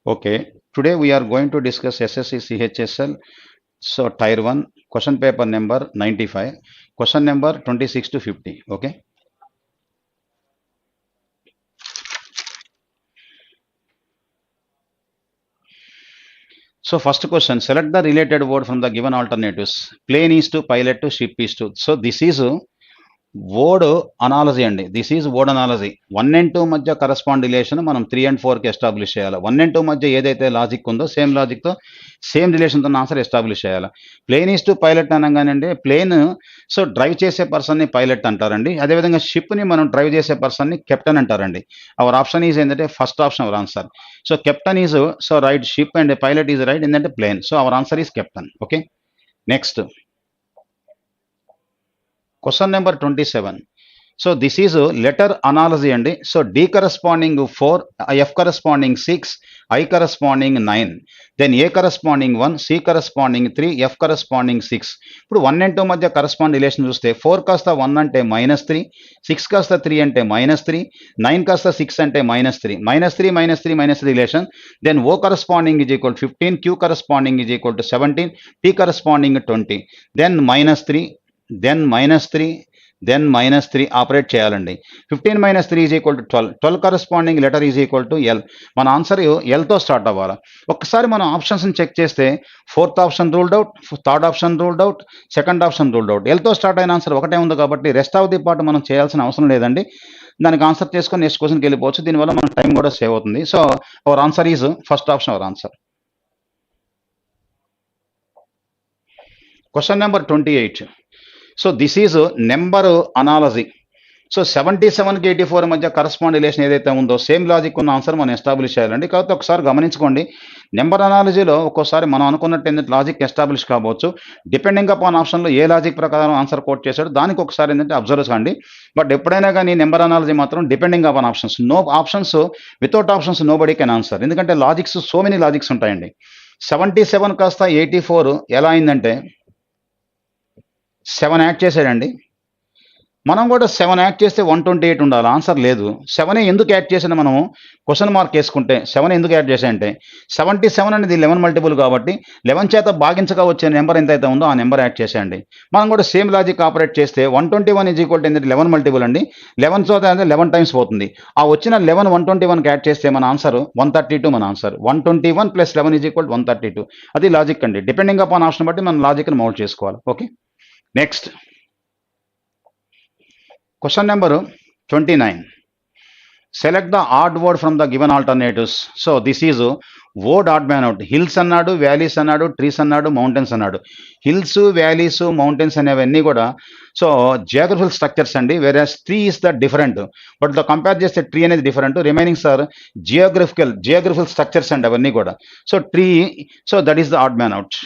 Okay, today we are going to discuss SSC CHSL. So, Tier 1, question paper number 95, question number 26 to 50. Okay. So, first question, select the related word from the given alternatives. Plane is to, pilot to, ship is to. So, this is word analogy అండి. This is word analogy. 1 and 2 మధ్య correspond relation మనం 3 and 4కి establish చేయాలి. 1 and 2 మధ్య ఏదైతే logic ఉందో same లాజిక్తో same రిలేషన్తో ఆన్సర్ ఎస్టాబ్లిష్ చేయాలి. ప్లేన్ ఈజ్ టు పైలట్ అనగానండి, ప్లేన్ సో డ్రైవ్ చేసే పర్సన్ని పైలట్ అంటారండి. అదేవిధంగా షిప్ని మనం డ్రైవ్ చేసే పర్సన్ని కెప్టెన్ అంటారండి. అవర్ ఆప్షన్ ఈజ్ ఏంటంటే first option our answer. So captain is so right, ship and pilot is right, ఏంటంటే plane. So our answer is captain. Okay, next question number 27. So this is a letter analogy and so D corresponding 4, F corresponding 6, I corresponding 9, then A corresponding 1, C corresponding 3, F corresponding 6. ఇప్పుడు 1 and 2 మధ్య correspond relation చూస్తే 4 కాస్త 1 అంటే -3, 6 కాస్త 3 అంటే -3, 9 కాస్త 6 అంటే -3, -3 relation. Then O corresponding is equal to 15, Q corresponding is equal to 17, P corresponding 20, then -3, then -3 operate చేయాలండి. 15 - 3 is equal to 12 corresponding letter is equal to L. మన ఆన్సర్ ఎల్తో స్టార్ట్ అవ్వాలి. ఒక్కసారి మనం ఆప్షన్స్ని చెక్ చేస్తే 4th option ruled out, 3rd option ruled out, 2nd option ruled out. ఎల్తో start అయిన ఆన్సర్ ఒకటే ఉంది కాబట్టి రెస్ట్ ఆఫ్ ది పార్ట్ మనం చేయాల్సిన అవసరం లేదండి. దానికి ఆన్సర్ చేసుకొని నెక్స్ట్ క్వశ్చన్కి వెళ్ళిపోవచ్చు. దీనివల్ల మన టైం కూడా సేవ్ అవుతుంది. So our answer is first option our answer. Question number 28. So this is number analogy. So 77కి 84 మధ్య కరస్పాండ్ రిలేషన్ ఏదైతే ఉందో సేమ్ లాజిక్ ఉన్న ఆన్సర్ మనం ఎస్టాబ్లిష్ చేయాలండి. కాబట్టి ఒకసారి గమనించుకోండి, నెంబర్ అనాలజీలో ఒక్కోసారి మనం అనుకున్నట్టు ఏంటంటే లాజిక్ ఎస్టాబ్లిష్ కావచ్చు. డిపెండింగ్ అపాన్ ఆప్షన్లో ఏ లాజిక్ ప్రకారం ఆన్సర్ కోట్ చేశాడు దానికి ఒకసారి ఏంటంటే అబ్జర్వ్ కండి. బట్ ఎప్పుడైనా కానీ నెంబర్ అనాలజీ మాత్రం depending upon options. No options, without options nobody can answer. ఎందుకంటే లాజిక్స్ సో మెనీ లాజిక్స్ ఉంటాయండి. 77 కాస్త 84 ఎలా అయిందంటే 7 యాడ్ చేశాడండి. మనం కూడా 7 యాడ్ చేస్తే 128 ఉండాలి, ఆన్సర్ లేదు. 7 ఎందుకు యాడ్ చేసాను మనము క్వశ్చన్ మార్క్ వేసుకుంటే 7 ఎందుకు యాడ్ చేశాయంటే 77 అనేది 11 మల్టిపుల్ కాబట్టి 11 చేత భాగించగా వచ్చే నెంబర్ ఎంతైతే ఉందో ఆ నెంబర్ యాడ్ చేసేయండి. మనం కూడా సేమ్ లాజిక్ ఆపరేట్ చేస్తే 121 ఈజ్ ఈక్వల్ టు 11 మల్టిపుల్ అండి. 11 చోత 11 టైమ్స్ పోతుంది. ఆ వచ్చిన 11 121కి యాడ్ చేస్తే మన ఆన్సర్ 132. మన ఆన్సర్ 121 + 11 ఈజ్ ఈక్వల్ 132. అది లాజిక్ అండి. డిపెండింగ్ అపాన్ ఆప్షన్ బట్టి మనం లాజిక్ని మౌల్డ్ చేసుకోవాలి. Okay, next question number 29. Select the odd word from the given alternatives. So this is word odd man out. Hills అన్నాడు, వ్యాలీస్ అన్నాడు, ట్రీస్ అన్నాడు, mountains అన్నాడు. Hills, valleys, mountains అనేవన్నీ కూడా so geographical structures అండి. Whereas tree is the different, but the compare చేస్తే tree అనేది different. Remaining sir geographical structures అండి అవన్నీ కూడా. So tree, so that is the odd man out.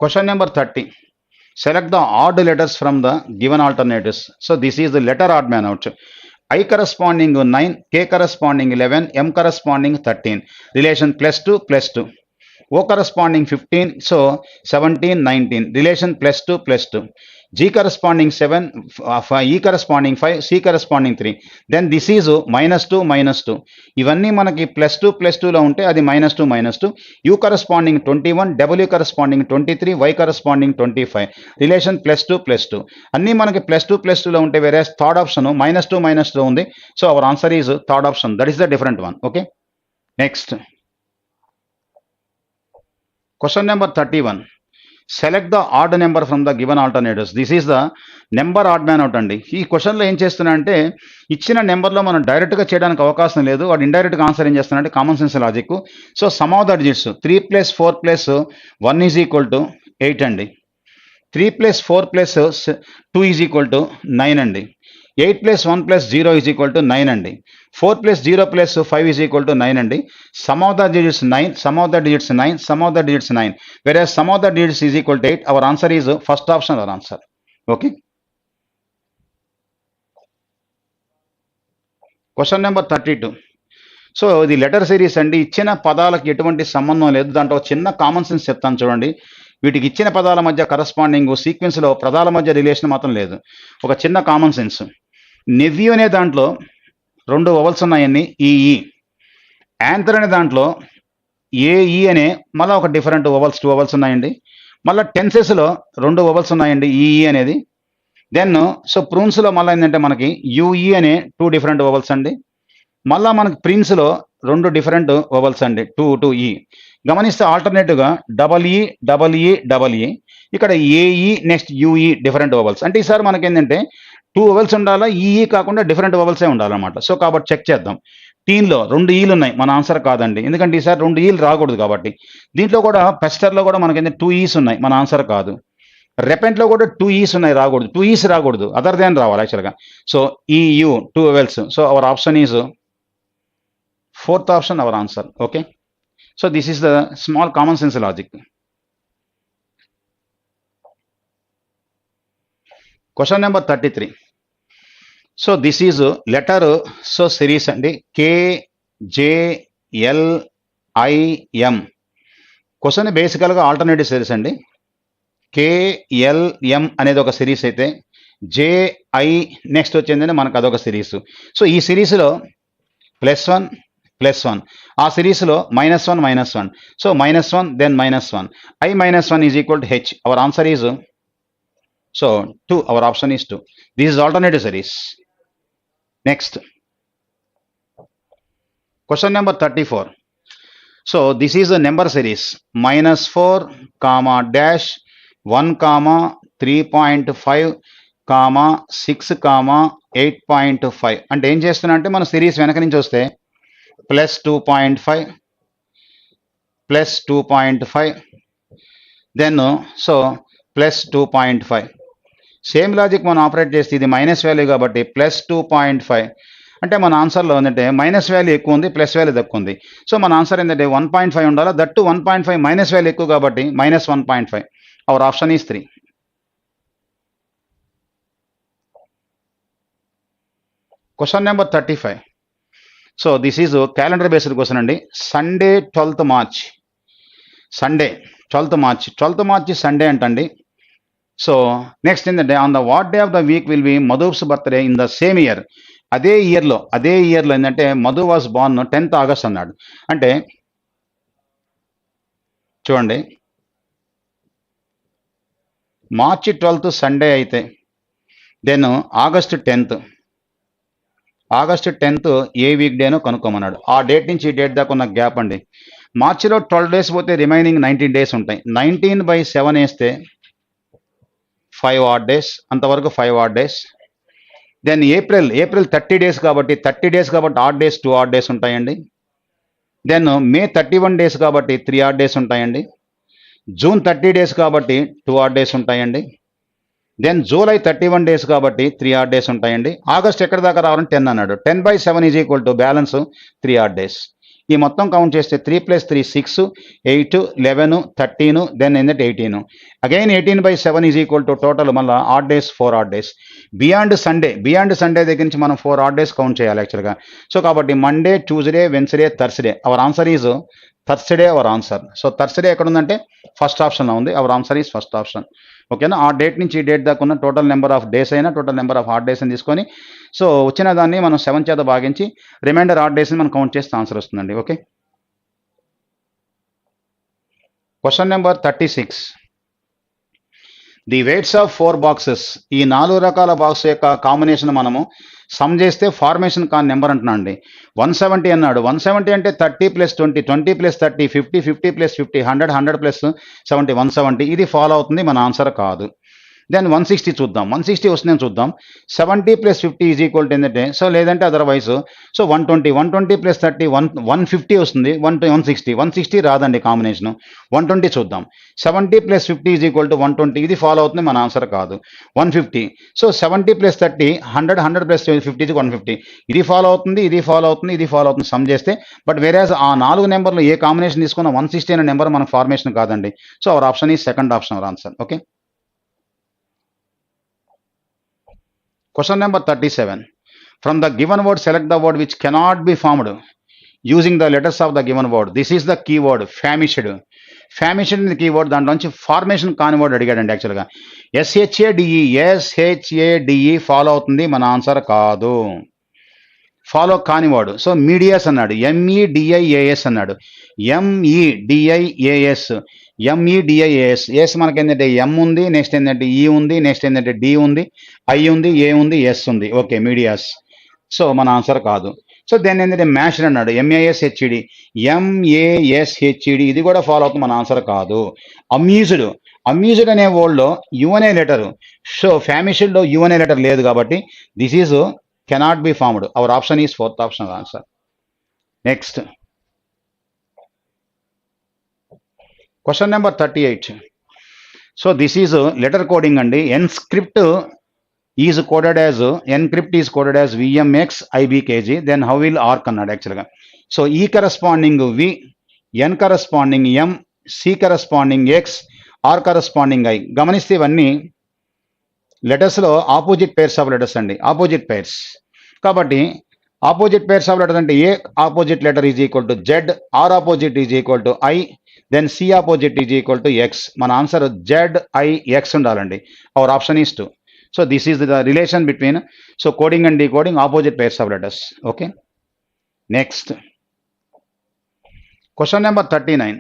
Question number 30. Select the odd letters from the given alternatives. So this is the letter odd man out. I corresponding 9, K corresponding 11, M corresponding 13. Relation +2 +2. O corresponding 15, so 17, 19. Relation +2 +2. G corresponding 7, E corresponding 5, C corresponding 3. Then this is -2 -2. ఇవన్నీ మనకి +2 +2లో ఉంటే అది -2 -2. U corresponding 21, W corresponding 23, Y corresponding 25. Relation +2 +2. అన్నీ మనకి +2 +2లో ఉంటే వేరే థర్డ్ ఆప్షన్ -2 -2 ఉంది. So our answer is third option. That is the different one. Okay, next question number 31. Select the odd number from the given alternatives. This is the number odd man out అండి. ఈ క్వశ్చన్లో ఏం చేస్తున్నా అంటే ఇచ్చిన నెంబర్లో మనం డైరెక్ట్గా చేయడానికి అవకాశం లేదు. వాడు ఇండైరెక్ట్గా ఆన్సర్ ఏం చేస్తున్నాడంటే common sense logic. So some of the digits 3 + 4 + 1 is equal to 8 అండి. 3 + 4 + 2 ఈజ్ ఈక్వల్ టు 9 అండి. 8 + 1 + 0 ఈజ్ ఈక్వల్ టు 9 అండి. 4 + 0 + 5 ఈజ్ ఈక్వల్ టు 9 అండి. Some of the digits 9, some of the digits 9, some of the digits 9. వేరే some of the digits is equal to 8. Hour answer is first option our answer. Okay, question number 32. So ఇది letter series అండి. ఇచ్చిన పదాలకు ఎటువంటి సంబంధం లేదు. దాంట్లో చిన్న కామన్ సెన్స్ చెప్తాను చూడండి. వీటికి ఇచ్చిన పదాల మధ్య కరస్పాండింగ్ సీక్వెన్స్లో పదాల మధ్య రిలేషన్ మాత్రం లేదు. ఒక చిన్న కామన్ సెన్స్. నెవ్యూ అనే దాంట్లో రెండు వవల్స్ ఉన్నాయండి ఈఈ. యాంథర్ అనే దాంట్లో ఏఈ అనే మళ్ళీ ఒక డిఫరెంట్ వవల్స్ 2 వవల్స్ ఉన్నాయండి. మళ్ళీ టెన్సెస్లో 2 వవల్స్ ఉన్నాయండి ఈఈ అనేది. దెన్ సో ప్రూన్స్లో మళ్ళీ ఏంటంటే మనకి యూఈ అనే 2 డిఫరెంట్ వవల్స్ అండి. మళ్ళీ మనకి ప్రిన్స్లో 2 డిఫరెంట్ వవల్స్ అండి, 2 ఈ. గమనిస్తే ఆల్టర్నేటివ్గా డబల్ఈ ఇక్కడ AE next UE different vowels. అంటే ఈసారి మనకి ఏంటంటే 2 వవల్స్ ఉండాలా, ఈఈ కాకుండా డిఫరెంట్ వవల్సే ఉండాలన్నమాట. సో కాబట్టి చెక్ చేద్దాం. టీన్లో 2 ఈలు ఉన్నాయి, మన ఆన్సర్ కాదండి, ఎందుకంటే ఈసారి 2 ఈలు రాకూడదు కాబట్టి. దీంట్లో కూడా పెస్టర్లో కూడా మనకి 2 ఈస్ ఉన్నాయి, మన ఆన్సర్ కాదు. రెపెంట్లో కూడా 2 ఈస్ ఉన్నాయి, రాకూడదు. 2 ఈస్ రాకూడదు, అదర్ దాన్ రావాలి యాక్చువల్గా. So EU 2 vowels. So our option is 4th option, our answer. Okay, so this is the small common sense logic. Question number 33. So this is letter so series and K J L I M. Question basically alternative series and K L M అనేది ఒక series అయితే J I next వచ్చిందని మనకు అదొక series. So ఈ సిరీస్లో +1 ఆ సిరీస్లో -1 so -1 then -1 I -1 is equal to H. Our answer is so 2. Our option is 2. This is alternative series. Next question number 34. So this is a number series -4, dash 1, 3.5, 6, 8.5. అంటే ఏం చేస్తున్నా అంటే మన సిరీస్ వెనక నుంచి వస్తే +2.5 +2.5 దెన్ సో +2.5. సేమ్ లాజిక్ మనం operate చేస్తే ఇది మైనస్ వాల్యూ కాబట్టి +2.5 అంటే మన ఆన్సర్లో ఏంటంటే మైనస్ వాల్యూ ఎక్కువ ఉంది, ప్లస్ వాల్యూ తక్కువ ఉంది. సో మన ఆన్సర్ ఏంటంటే 1.5 ఉండాలి. దట్టు 1.5 మైనస్ వాల్యూ ఎక్కువ కాబట్టి -1.5. Our option is 3. Question number 35. So this is calendar based question అండి. Sunday 12th March, Sunday 12th March Sunday అంటండి. సో నెక్స్ట్ ఏంటంటే on the what day of the week will be Madhu's birthday in the same year. అదే ఇయర్లో ఏంటంటే Madhu was Born 10th August అన్నాడు. అంటే చూడండి, March 12th Sunday అయితే దెన్ August 10th ఏ week డేనో కనుక్కోమన్నాడు. ఆ డేట్ నుంచి ఈ డేట్ దాకా ఉన్న గ్యాప్ అండి. మార్చిలో 12 days పోతే రిమైనింగ్ 19 days ఉంటాయి. 19/7 వేస్తే 5 odd days, అంతవరకు 5 odd days. Then April 30 days కాబట్టి odd days 2 odd days ఉంటాయండి. దెన్ మే 31 days కాబట్టి 3 odd days ఉంటాయండి. జూన్ 30 days కాబట్టి 2 odd days ఉంటాయండి. దెన్ జూలై 31 days కాబట్టి 3 odd days ఉంటాయండి. ఆగస్ట్ ఎక్కడ దాకా రావాలని 10 అన్నాడు. 10/7 is equal to balance 3 odd days. ఈ మొత్తం కౌంట్ చేస్తే 3 + 3 6, 8, 11, 13 దెన్ ఏంటంటే 18. Again 18/7 is equal to total మళ్ళీ odd days 4 odd days. Beyond Sunday దగ్గర నుంచి మనం 4 odd days కౌంట్ చేయాలి యాక్చువల్గా. సో కాబట్టి Monday, Tuesday, Wednesday, Thursday. Hour answer is Thursday. Hour answer. So Thursday ఎక్కడ ఉందంటే ఫస్ట్ ఆప్షన్లో ఉంది. Hour answer is first option. ఓకేనా. ఆ డేట్ నుంచి ఈ డేట్ దాకా ఉన్న టోటల్ నెంబర్ ఆఫ్ డేస్ అయినా total number of hard days అని తీసుకొని సో వచ్చిన దాన్ని మనం 7 చేత భాగించి రిమైండర్ హార్డ్ డేస్ని మనం కౌంట్ చేస్తే ఆన్సర్ వస్తుందండి. Okay. Question number 36. The weights of 4 boxes. ఈ 4 రకాల బాక్స్ యొక్క కాంబినేషన్ మనము సమ్ చేస్తే ఫార్మేషన్ కాన్ నెంబర్ అంటున్నా అండి. 170 అన్నాడు. 170 అంటే 30 + 20, 20 + 30, 50, 50 + 50, 100, 100 + 70, 170. ఇది ఫాలో అవుతుంది, మన ఆన్సర్ కాదు. దెన్ 160 చూద్దాం. 160 వస్తుందని చూద్దాం. 70 + 50 ఈజ్ ఈక్వల్ టు ఏంటంటే సో లేదంటే అదర్వైజ్ సో 120 + 30 150 వస్తుంది. 160 రాదండి కాంబినేషన్. 120 చూద్దాం. 70 + 50 ఈజ్ ఈక్వల్ టు 120. ఇది ఫాలో అవుతుంది, మన ఆన్సర్ కాదు. 150. సో 70 + 30 100, 100 + 50 150. ఇది ఫాలో అవుతుంది. సమ్ చేస్తే బట్ వేరేజ్ ఆ 4 నెంబర్లు ఏ కాంబినేషన్ తీసుకున్న 160 అనే నెంబర్ మన ఫార్మేషన్ కాదండి. సో అవర్ ఆప్షన్ ఈ second option our answer. Okay. Question number 37. From the given word, select the word which cannot be formed using the letters of the given word. This is the keyword famished. Famished is the keyword. దాంట్లోంచి formation కాని word అడిగాడండి యాక్చువల్గా. SHADE follow అవుతుంది, మన answer కాదు. Follow కానివాడు. So medias అన్నాడు, ఎంఈడిఐఏఎస్ అన్నాడు, ఎంఈడిఐఏఎస్, ఎంఈడిఐఏఎస్. Yes మనకి ఏంటంటే ఎం ఉంది, నెక్స్ట్ ఏంటంటే ఈ ఉంది, నెక్స్ట్ ఏంటంటే డి ఉంది, ఐ ఉంది, ఏ ఉంది, ఎస్ ఉంది. Okay medias. సో మన ఆన్సర్ కాదు. సో దాన్ని ఏంటంటే మ్యాష్డ్ అన్నాడు, ఎంఏఎస్హెచ్ఈడి, ఎంఏఎస్హెచ్ఈడి, ఇది కూడా ఫాలో అవుతుంది, మన ఆన్సర్ కాదు. అమ్యూజ్డ్, అమ్యూజ్డ్ అనే వర్డ్లో యు అనే లెటర్, సో ఫ్యామిషిల్డ్లో యు అనే లెటర్ లేదు కాబట్టి this is cannot be formed. Our option is fourth option answer. Next question number 38. So this is letter coding అండి. Encrypt is coded as, encrypt is coded as V M X I B K G, then how will arc అన్నాడు యాక్చువల్గా. So E corresponding V, N corresponding M, C corresponding X, R corresponding I. గమనిస్తే ఇవన్నీ లెటర్స్లో opposite pairs of letters అండి, opposite pairs. కాబట్టి opposite pairs of letters అంటే A opposite letter is equal to Z, R opposite is equal to I, then C opposite is equal to X. మన answer Z I X ఉండాలండి. Our option is 2. So this is the relation between so coding and decoding, opposite pairs of letters. Okay next question number 39.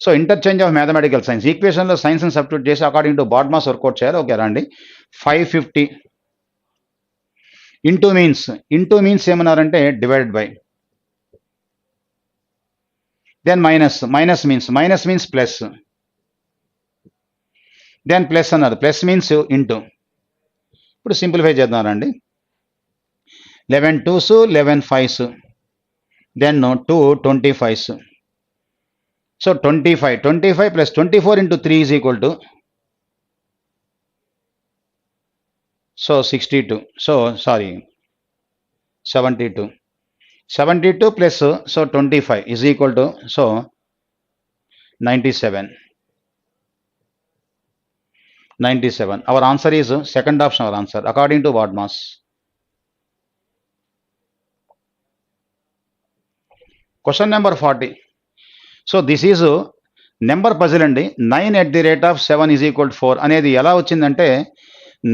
So interchange of mathematical signs, ఈక్వేషన్లో సైన్స్ని substitute చేసి according to BODMAS work out చేయాలి. Okay రండి. 550 into means, into means ఏమన్నారంటే divided by, then minus, minus means plus, then plus అన్నారు, plus means into. ఇప్పుడు simplify చేద్దామండి. 11 2s, 11 5s, then 2 25s. So 25 plus 24 into 3 is equal to so 62. So sorry 72 plus so 25 is equal to so 97. Our answer is second option our answer according to BODMAS. Question number 40. So this is number puzzle అండి. 9 @ 7 = 4 అనేది ఎలా వచ్చిందంటే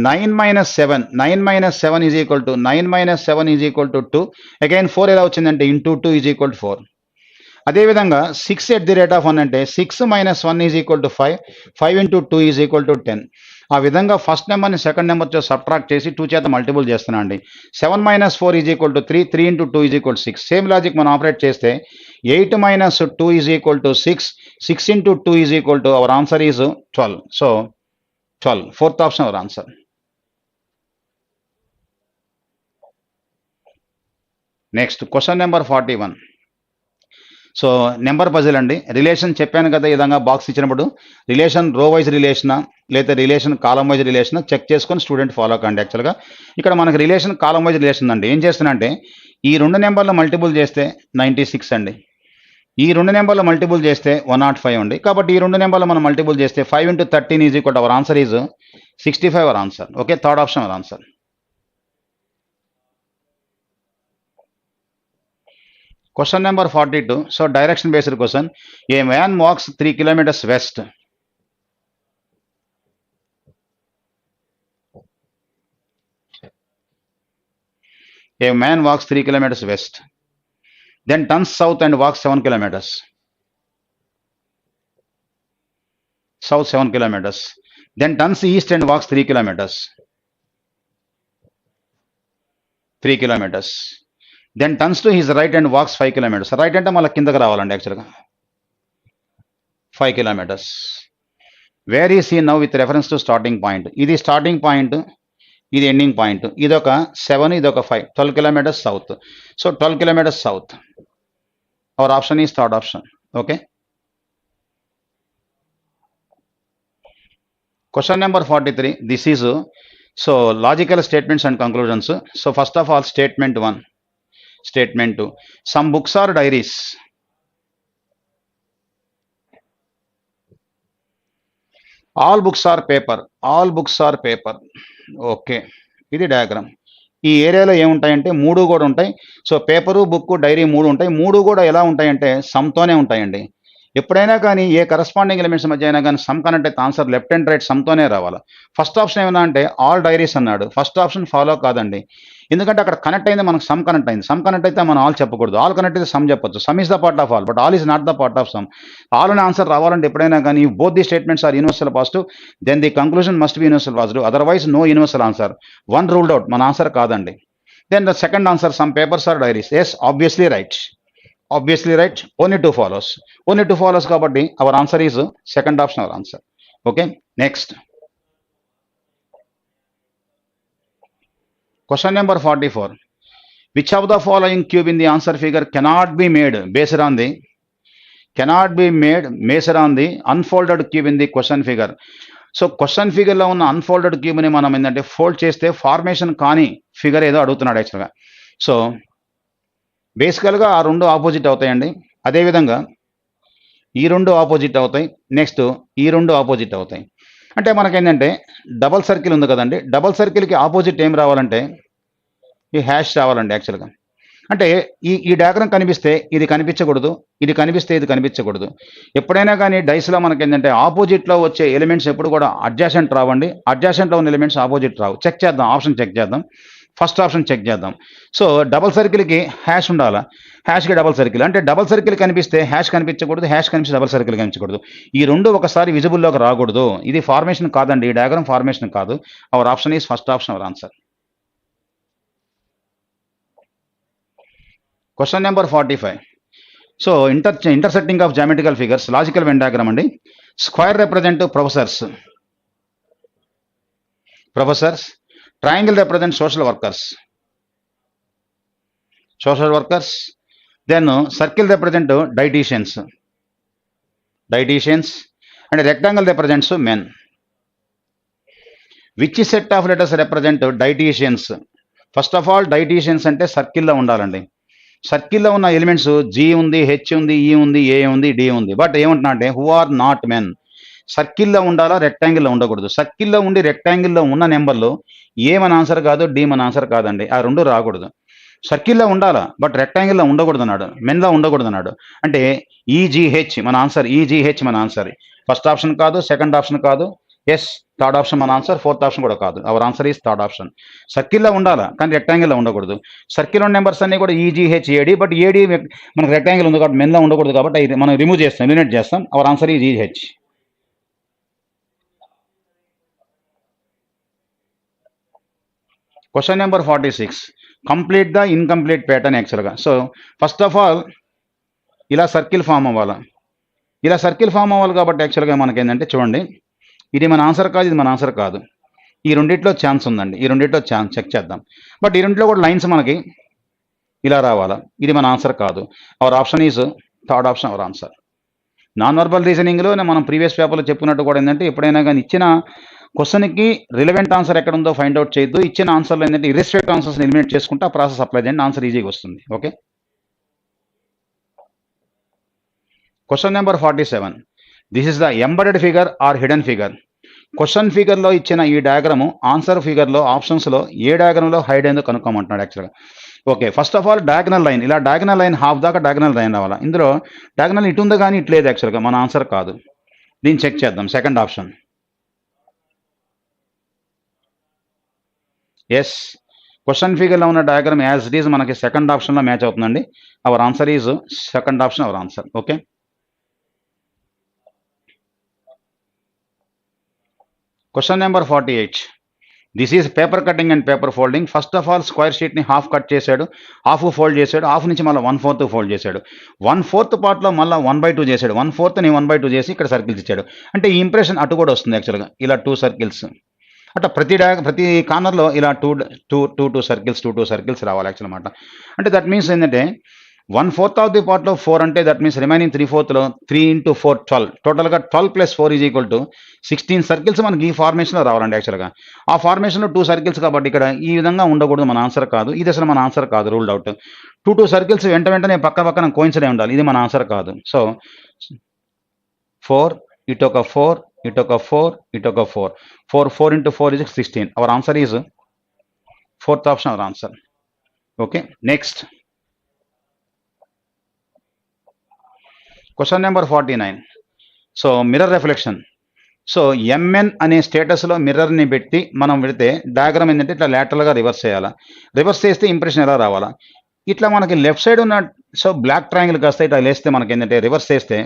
9 - 7, 9 - 7 is equal to 9 - 7 is equal to 2. Again 4 ఎలా వచ్చిందంటే into 2 is equal to 4. అదేవిధంగా 6 @ 1 అంటే 6 - 1 is equal to 5, 5 into 2 is equal to 10. ఆ విధంగా ఫస్ట్ నెంబర్ని సెకండ్ నెంబర్తో సబ్ట్రాక్ట్ చేసి 2 చేత మల్టిపుల్ చేస్తున్నా అండి. 7 - 4 is equal to 3, 3 into 2 is equal to 6. Same logic మనం ఆపరేట్ చేస్తే 8 - 2 is equal to 6, 6 into 2 is equal to our answer is 12. So 12, fourth option our answer. Next question number 41. So number puzzle అండి. Relation చెప్పాను కదా, ఈ విధంగా box ఇచ్చినప్పుడు relation రో wise రిలేషనా లేదా రిలేషన్ కాలం వైజ్ రిలేషనా చెక్ చేసుకొని స్టూడెంట్ ఫాలో కండి. యాక్చువల్గా ఇక్కడ మనకు రిలేషన్ కాలం వైజ్ రిలేషన్ అండి. ఏం చేస్తున్నా అంటే ఈ 2 నెంబర్లు మల్టిపుల్ చేస్తే 96 అండి, ఈ 2 నెంబర్లు మల్టిపుల్ చేస్తే 105 అండి. కాబట్టి ఈ 2 నెంబర్లు మనం మల్టిపుల్ చేస్తే 5 into 13 is equal to our answer is 65 hour answer. Okay third option our answer. Question number 42. So direction based question. A man walks 3 kilometers west. A man walks 3 kilometers west. Then turns south and walks 7 kilometers. South 7 kilometers. Then turns east and walks 3 kilometers. 3 kilometers. Then turns to his right and walks 5 kilometers. Right అంటే మళ్ళీ కిందకి రావాలండి యాక్చువల్గా 5 kilometers. Where is he now with reference to starting point. ఇది starting point, ఇది ending point. ఇదొక 7, ఇదొక 5, 12 kilometers south. So 12 kilometers south. Our option is third option. Okay question number 43. This is so logical statements and conclusions. So first of all statement 1. Statement 2. Some books are diaries. All books are paper. All books are paper. Okay ఇది diagram. ఈ ఏరియాలో ఏముంటాయంటే 3 కూడా ఉంటాయి. So paper, book, dairy 3 ఉంటాయి. 3 కూడా ఎలా ఉంటాయంటే సమ్తోనే ఉంటాయండి. ఎప్పుడైనా కానీ ఏ కరస్పాండింగ్ ఎలిమెంట్స్ మధ్య అయినా కానీ సమ్ కనెక్ట్ అయితే ఆన్సర్ లెఫ్ట్ అండ్ రైట్ సమ్తోనే రావాలి. ఫస్ట్ ఆప్షన్ ఏమన్నా అంటే ఆల్ డైరీస్ అన్నాడు. ఫస్ట్ ఆప్షన్ ఫాలో కాదండి. ఎందుకంటే అక్కడ కనెక్ట్ అయింది, మనకు సమ్ కనెక్ట్ అయింది. సమ్ కనెక్ట్ అయితే మనం ఆల్ చెప్పకూడదు. ఆల్ కనెక్ట్ అయితే సమ్ చెప్పొచ్చు. Some is the part of all, but all is not the part of some. All అనే ఆన్సర్ రావాలంటే ఎప్పుడైనా కానీ both the statements are universal positive, then the conclusion must be universal positive, otherwise no universal answer. One ruled out, మన answer కాదండి. Then the second answer, some papers are dairies. Yes, obviously right. Obviously right, only two follows. Only two follows kabatti our answer is second option our answer. Okay, next. Question number 44. Which of the following cube in the answer figure cannot be made based on the unfolded cube in the question figure? So question ఫిగర్లో ఉన్న unfolded క్యూబ్ని మనం ఏంటంటే fold చేస్తే formation కానీ figure ఏదో అడుగుతున్నాడు యాక్చువల్గా. So బేసికల్గా ఆ రెండు ఆపోజిట్ అవుతాయండి. అదేవిధంగా ఈ రెండు ఆపోజిట్ అవుతాయి, నెక్స్ట్ ఈ రెండు ఆపోజిట్ అవుతాయి. అంటే మనకేంటంటే డబల్ సర్కిల్ ఉంది కదండి, డబల్ సర్కిల్కి ఆపోజిట్ ఏం రావాలంటే ఈ హ్యాష్ రావాలండి యాక్చువల్గా. అంటే ఈ డయాగ్రామ్ కనిపిస్తే ఇది కనిపించకూడదు, ఇది కనిపిస్తే ఇది కనిపించకూడదు. ఎప్పుడైనా కానీ డైస్లో మనకేంటంటే ఆపోజిట్లో వచ్చే ఎలిమెంట్స్ ఎప్పుడు కూడా అడ్జాసెంట్ రావండి. అడ్జాసెంట్లో ఉన్న ఎలిమెంట్స్ ఆపోజిట్ రావు. చెక్ చేద్దాం, ఆప్షన్ చెక్ చేద్దాం. ఫస్ట్ ఆప్షన్ చెక్ చేద్దాం. సో డబల్ సర్కిల్కి హ్యాష్ ఉండాలా, హ్యాష్కి డబల్ సర్కిల్. అంటే డబల్ సర్కిల్ కనిపిస్తే హ్యాష్ కనిపించకూడదు, హ్యాష్ కనిపిస్తే డబల్ సర్కిల్ కనిపించకూడదు. ఈ రెండు ఒకసారి విజిబుల్లోకి రాకూడదు. ఇది ఫార్మేషన్ కాదండి, ఈ డయాగ్రామ్ ఫార్మేషన్ కాదు. Our option is first option our answer. Question number 45. So intersecting of geometrical figures, logical Venn diagram అండి. Square represent professors, triangle represent social workers, then circle represent dieticians, and rectangle represents men. Which set of letters represent dieticians? First of all dieticians అంటే సర్కిల్లో ఉండాలండి. సర్కిల్లో ఉన్న elements G ఉంది, H ఉంది, ఈ ఉంది, ఏ ఉంది, డి ఉంది. బట్ ఏమంటున్నా అంటే హూ ఆర్ నాట్ మెన్. సర్కిల్లో ఉండాలా, రెక్టాంగిల్లో ఉండకూడదు. సర్కిల్లో ఉండి రెక్టాంగిల్లో ఉన్న నెంబర్లు ఏ మన ఆన్సర్ కాదు, డి మన ఆన్సర్ కాదండి. ఆ రెండు రాకూడదు. సర్కిల్లో ఉండాలా బట్ రెక్టాంగిల్లో ఉండకూడదు అన్నాడు, మెన్లో ఉండకూడదు అన్నాడు. అంటే ఈజీహెచ్ మన ఆన్సర్. ఫస్ట్ ఆప్షన్ కాదు, సెకండ్ ఆప్షన్ కాదు, ఎస్ థర్డ్ ఆప్షన్ మన ఆన్సర్, ఫోర్త్ ఆప్షన్ కూడా కాదు. Hour answer is third option. సర్కిల్లో ఉండాలా కానీ రెక్టాంగిల్లో ఉండకూడదు. సర్కిల్ ఉన్న నెంబర్స్ అన్ని కూడా ఈజీహెచ్ ఏడి, బట్ ఏడి మనకు రెక్టాంగిల్ ఉంది కాబట్టి మెన్లో ఉండకూడదు కాబట్టి ఇది మనం రిమూవ్ చేస్తాం, ఎలిమినేట్ చేస్తాం. Hour answer is EGH. Question number 46. Complete the incomplete pattern యాక్చువల్గా. సో ఫస్ట్ ఆఫ్ ఆల్ ఇలా సర్కిల్ ఫామ్ అవ్వాలి. కాబట్టి యాక్చువల్గా మనకి ఏంటంటే చూడండి, ఇది మన ఆన్సర్ కాదు, ఇది మన ఆన్సర్ కాదు. ఈ రెండిట్లో ఛాన్స్ ఉందండి, ఈ రెండిట్లో ఛాన్స్ చెక్ చేద్దాం. బట్ ఈ రెండిట్లో కూడా లైన్స్ మనకి ఇలా రావాలా, ఇది మన ఆన్సర్ కాదు. Our option is third option our answer. Non verbal రీజనింగ్లో మనం ప్రీవియస్ పేపర్లో చెప్పుకున్నట్టు కూడా ఏంటంటే ఎప్పుడైనా కానీ ఇచ్చిన క్వశ్చన్కి రిలవెంట్ ఆన్సర్ ఎక్కడ ఉందో ఫైండ్ అవుట్ చేయొద్దు. ఇచ్చిన ఆన్సర్లు ఏంటంటే ఇర్రెస్పెక్టివ్ ఆన్సర్స్ని ఎలిమినేట్ చేసుకుంటే ఆ ప్రాసెస్ అప్లై చేయండి, ఆన్సర్ ఈజీగా వస్తుంది. Okay. Question number 47. This is the embedded figure or hidden figure. Question ఫిగర్లో ఇచ్చిన ఈ డయాగ్రాము ఆన్సర్ ఫిగర్లో ఆప్షన్స్లో ఏ డయాగ్రామ్లో హైడ్ అయిందో కనుక్కోమంటున్నాడు యాక్చువల్గా. Okay, first of all diagonal line, ఇలా డయాగ్నల్ లైన్ హాఫ్ దాకా డయాగ్నల్ లైన్ రావాలా. ఇందులో డయాగ్నల్ ఇటు ఉందో కానీ ఇటు లేదు యాక్చువల్గా, మన ఆన్సర్ కాదు. దీన్ని చెక్ చేద్దాం. సెకండ్ ఆప్షన్ ఎస్, క్వశ్చన్ ఫిగర్లో ఉన్న డయాగ్రామ్ యాజ్ ఇట్ ఈజ్ మనకి సెకండ్ ఆప్షన్లో మ్యాచ్ అవుతుందండి. Our answer is second option our answer. Okay. Question number 48. This is paper cutting and paper folding. First of all square షీట్ని half cut చేశాడు, half fold చేశాడు, half నుంచి మళ్ళీ 1/4 fold చేశాడు. 1/4 పార్ట్లో మళ్ళీ 1/2 చేశాడు, 1/4ని 1/2 చేసి ఇక్కడ సర్కిల్స్ ఇచ్చాడు. అంటే ఈ ఇంప్రెషన్ అటు కూడా వస్తుంది యాక్చువల్గా, ఇలా 2 సర్కిల్స్. అట్లా ప్రతి కార్నర్లో ఇలా టూ సర్కిల్స్ రావాలి యాక్చువల్ అనమాట. అంటే దట్ మీన్స్ ఏంటంటే 1/4 ఆఫ్ ది పార్ట్లో 4 అంటే దట్ మీన్స్ రిమైనింగ్ 3/4లో 3 × 4 12, టోటల్గా 12 + 4 = 16 సర్కిల్స్ మనకి ఈ ఫార్మేషన్లో రావాలండి యాక్చువల్గా. ఆ ఫార్మేషన్లో 2 సర్కిల్స్ కాబట్టి ఇక్కడ ఈ విధంగా ఉండకూడదు, మన ఆన్సర్ కాదు. ఇది అసలు మన ఆన్సర్ కాదు, రూల్డ్ అవుట్. 2 సర్కిల్స్ వెంటనే పక్కన కోయిన్సైడ్ అయి ఉండాలి, ఇది మన ఆన్సర్ కాదు. సో 4, ఇటొక 4, ఇటొక 4, ఇటొక 4, 4 × 4 = 16. Our answer is fourth option our answer. Okay, next. Question number 49. So mirror reflection. So MN అనే స్టేటస్లో మిర్రర్ని పెట్టి మనం పెడితే డయాగ్రామ్ ఏంటంటే ఇట్లా lateral గా రివర్స్ చేయాలా, రివర్స్ చేస్తే ఇంప్రెషన్ ఎలా రావాలా, ఇట్లా మనకి లెఫ్ట్ సైడ్ ఉన్న సో బ్లాక్ ట్రయాంగిల్ కాస్త ఇట్లా లేస్తే మనకి ఏంటంటే రివర్స్ చేస్తే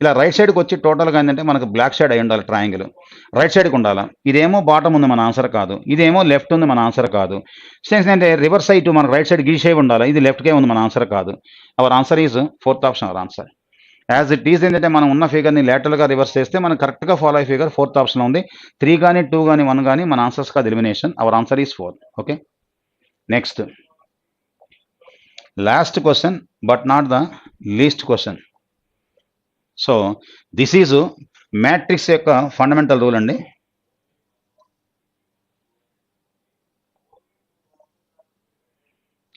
ఇలా రైట్ సైడ్కి వచ్చి టోటల్గా ఏంటంటే మనకు బ్లాక్ సైడ్ అయి ఉండాలి, ట్రయాంగిల్ రైట్ సైడ్కి ఉండాలి. ఇదేమో బాటమ్ ఉంది, మన ఆన్సర్ కాదు. ఇదేమో లెఫ్ట్ ఉంది, మన ఆన్సర్ కాదు. సెన్స్ అంటే రివర్స్ సైడ్ మనకు రైట్ సైడ్ గీసే ఉండాలి, ఇది లెఫ్ట్కే ఉంది, మన ఆన్సర్ కాదు. Hour answer is fourth option. Our answer as it is ఏంటంటే మనం ఉన్న ఫిగర్ని లేటర్గా రివర్స్ చేస్తే మనం కరెక్ట్గా ఫాలో అయ్యే ఫిగర్ ఫోర్త్ ఆప్షన్లో ఉంది. 3 కానీ 2 కానీ 1 కానీ మన ఆన్సర్స్ కాదు elimination. Our answer is 4. Okay, next last question but not the least question. So this is matrix యొక్క ఫండమెంటల్ రూల్ అండి.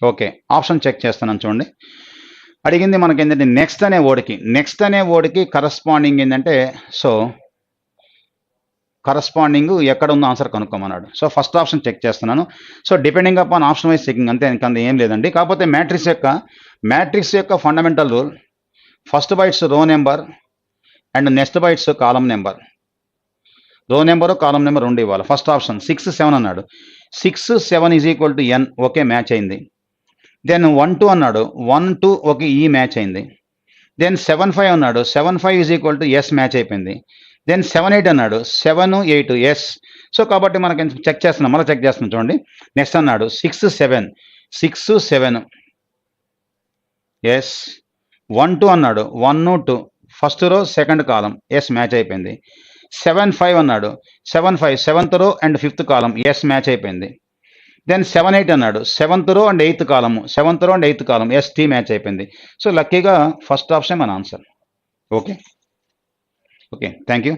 ఓకే, ఆప్షన్ చెక్ చేస్తున్నాను చూడండి. అడిగింది మనకి ఏంటంటే నెక్స్ట్ అనే వర్డ్కి కరస్పాండింగ్ ఏంటంటే సో కరస్పాండింగ్ ఎక్కడ ఉందో ఆన్సర్ కనుక్కోమన్నాడు. సో ఫస్ట్ ఆప్షన్ చెక్ చేస్తున్నాను. So depending upon option wise checking అంతే, ఇంకా ఏం లేదండి. కాకపోతే మ్యాట్రిక్స్ యొక్క fundamental rule first bytes row number and next bytes column number. Row number column number 2 ఇవ్వాలి. ఫస్ట్ ఆప్షన్ 6, 7 అన్నాడు. 6, 7 is equal to N, okay match అయింది. దెన్ 1, 2 అన్నాడు. 1, 2 ఓకే ఈ మ్యాచ్ అయింది. దెన్ 7, 5 అన్నాడు. 7, 5 is equal to S match అయిపోయింది. Then 7, 8 అన్నాడు. 7, 8 yes. So కాబట్టి మనకి చెక్ చేస్తున్నాం, మళ్ళీ చెక్ చేస్తున్నాం చూడండి. నెక్స్ట్ అన్నాడు 6, 7 ఎస్. 1, 2 అన్నాడు. 1, 2 first row second column S match అయిపోయింది. 7, 5 అన్నాడు. 7, 5 seventh row and fifth column S match అయిపోయింది. దెన్ 7, 8 అన్నాడు. Seventh row and eighth column S T match అయిపోయింది. సో లక్కీగా ఫస్ట్ ఆప్షన్ మన ఆన్సర్. Okay, thank you.